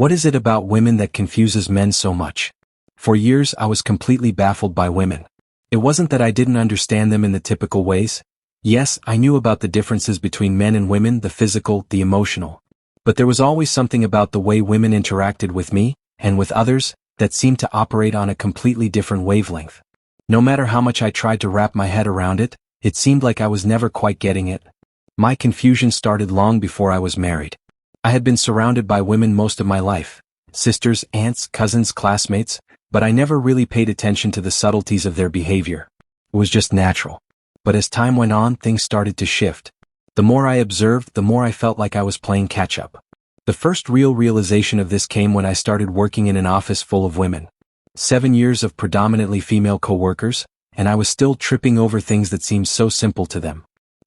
What is it about women that confuses men so much? For years I was completely baffled by women. It wasn't that I didn't understand them in the typical ways. Yes, I knew about the differences between men and women, the physical, the emotional. But there was always something about the way women interacted with me, and with others, that seemed to operate on a completely different wavelength. No matter how much I tried to wrap my head around it, it seemed like I was never quite getting it. My confusion started long before I was married. I had been surrounded by women most of my life, sisters, aunts, cousins, classmates, but I never really paid attention to the subtleties of their behavior. It was just natural. But as time went on, things started to shift. The more I observed, the more I felt like I was playing catch-up. The first real realization of this came when I started working in an office full of women. 7 years of predominantly female coworkers, and I was still tripping over things that seemed so simple to them.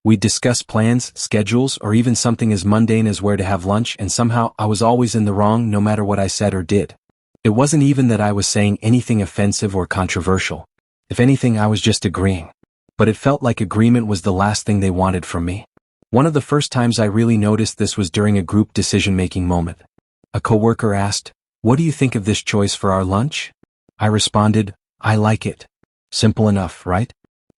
We'd discuss plans, schedules, or even something as mundane as where to have lunch, and somehow I was always in the wrong no matter what I said or did. It wasn't even that I was saying anything offensive or controversial. If anything, I was just agreeing. But it felt like agreement was the last thing they wanted from me. One of the first times I really noticed this was during a group decision-making moment. A coworker asked, "What do you think of this choice for our lunch?" I responded, "I like it." Simple enough, right?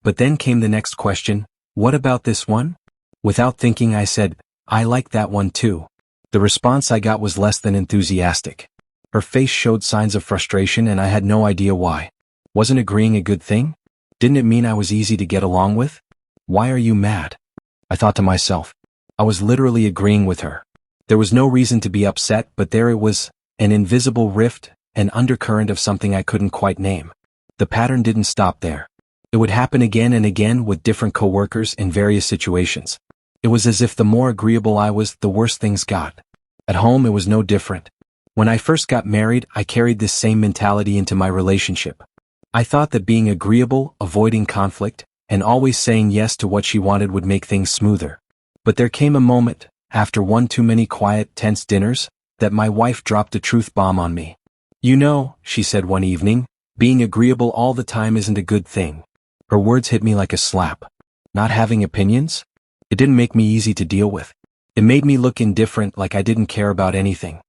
But then came the next question, "What about this one?" Without thinking I said, "I like that one too." The response I got was less than enthusiastic. Her face showed signs of frustration and I had no idea why. Wasn't agreeing a good thing? Didn't it mean I was easy to get along with? "Why are you mad?" I thought to myself. I was literally agreeing with her. There was no reason to be upset, but there it was, an invisible rift, an undercurrent of something I couldn't quite name. The pattern didn't stop there. It would happen again and again with different coworkers in various situations. It was as if the more agreeable I was, the worse things got. At home it was no different. When I first got married, I carried this same mentality into my relationship. I thought that being agreeable, avoiding conflict, and always saying yes to what she wanted would make things smoother. But there came a moment, after one too many quiet, tense dinners, that my wife dropped a truth bomb on me. "You know," she said one evening, "being agreeable all the time isn't a good thing." Her words hit me like a slap. Not having opinions? It didn't make me easy to deal with. It made me look indifferent, like I didn't care about anything.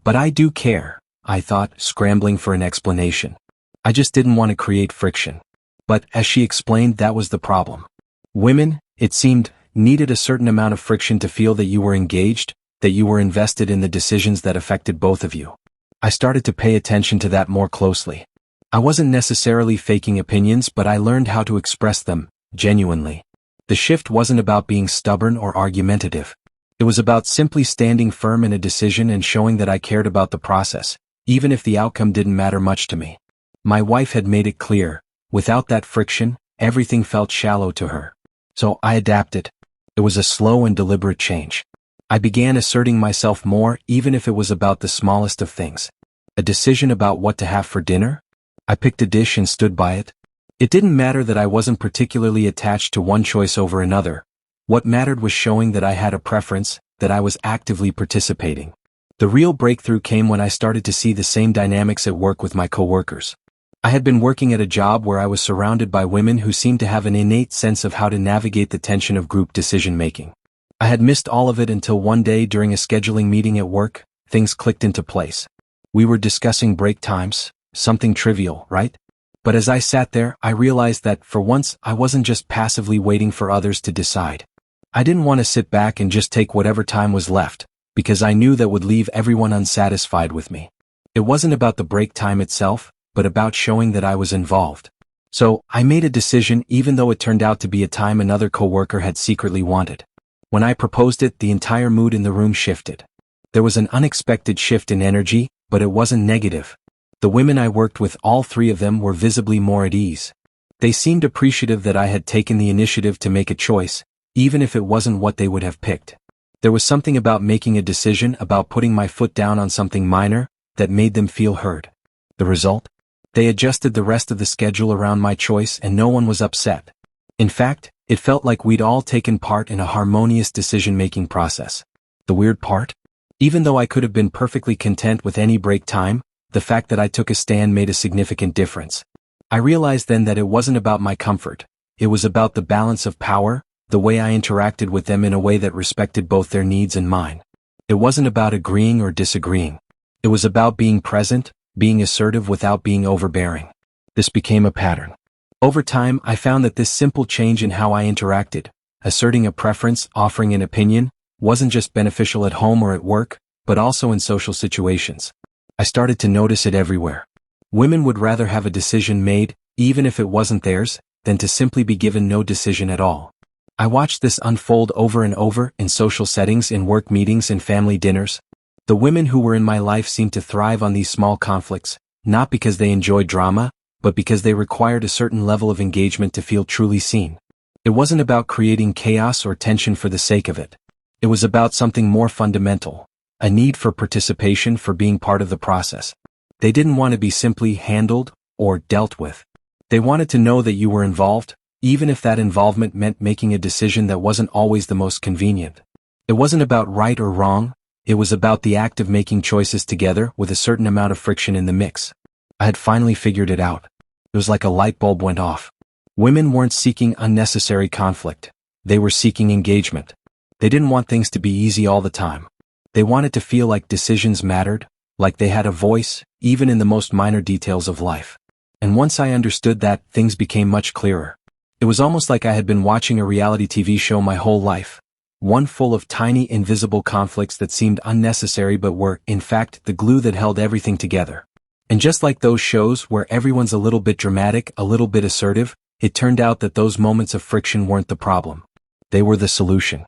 But I do care, I thought, scrambling for an explanation. I just didn't want to create friction. But, as she explained, that was the problem. Women, it seemed, needed a certain amount of friction to feel that you were engaged, that you were invested in the decisions that affected both of you. I started to pay attention to that more closely. I wasn't necessarily faking opinions, but I learned how to express them, genuinely. The shift wasn't about being stubborn or argumentative. It was about simply standing firm in a decision and showing that I cared about the process, even if the outcome didn't matter much to me. My wife had made it clear, without that friction, everything felt shallow to her. So I adapted. It was a slow and deliberate change. I began asserting myself more, even if it was about the smallest of things. A decision about what to have for dinner? I picked a dish and stood by it. It didn't matter that I wasn't particularly attached to one choice over another. What mattered was showing that I had a preference, that I was actively participating. The real breakthrough came when I started to see the same dynamics at work with my coworkers. I had been working at a job where I was surrounded by women who seemed to have an innate sense of how to navigate the tension of group decision-making. I had missed all of it until one day during a scheduling meeting at work, things clicked into place. We were discussing break times, something trivial, right? But as I sat there, I realized that, for once, I wasn't just passively waiting for others to decide. I didn't want to sit back and just take whatever time was left, because I knew that would leave everyone unsatisfied with me. It wasn't about the break time itself, but about showing that I was involved. So, I made a decision even though it turned out to be a time another coworker had secretly wanted. When I proposed it, the entire mood in the room shifted. There was an unexpected shift in energy, but it wasn't negative. The women I worked with, all three of them, were visibly more at ease. They seemed appreciative that I had taken the initiative to make a choice, even if it wasn't what they would have picked. There was something about making a decision, about putting my foot down on something minor, that made them feel heard. The result? They adjusted the rest of the schedule around my choice and no one was upset. In fact, it felt like we'd all taken part in a harmonious decision-making process. The weird part? Even though I could have been perfectly content with any break time, the fact that I took a stand made a significant difference. I realized then that it wasn't about my comfort. It was about the balance of power, the way I interacted with them in a way that respected both their needs and mine. It wasn't about agreeing or disagreeing. It was about being present, being assertive without being overbearing. This became a pattern. Over time, I found that this simple change in how I interacted, asserting a preference, offering an opinion, wasn't just beneficial at home or at work, but also in social situations. I started to notice it everywhere. Women would rather have a decision made, even if it wasn't theirs, than to simply be given no decision at all. I watched this unfold over and over in social settings, in work meetings and family dinners. The women who were in my life seemed to thrive on these small conflicts, not because they enjoyed drama, but because they required a certain level of engagement to feel truly seen. It wasn't about creating chaos or tension for the sake of it. It was about something more fundamental, a need for participation, for being part of the process. They didn't want to be simply handled or dealt with. They wanted to know that you were involved, even if that involvement meant making a decision that wasn't always the most convenient. It wasn't about right or wrong, it was about the act of making choices together with a certain amount of friction in the mix. I had finally figured it out. It was like a light bulb went off. Women weren't seeking unnecessary conflict. They were seeking engagement. They didn't want things to be easy all the time. They wanted to feel like decisions mattered, like they had a voice, even in the most minor details of life. And once I understood that, things became much clearer. It was almost like I had been watching a reality TV show my whole life. One full of tiny, invisible conflicts that seemed unnecessary but were, in fact, the glue that held everything together. And just like those shows where everyone's a little bit dramatic, a little bit assertive, it turned out that those moments of friction weren't the problem. They were the solution.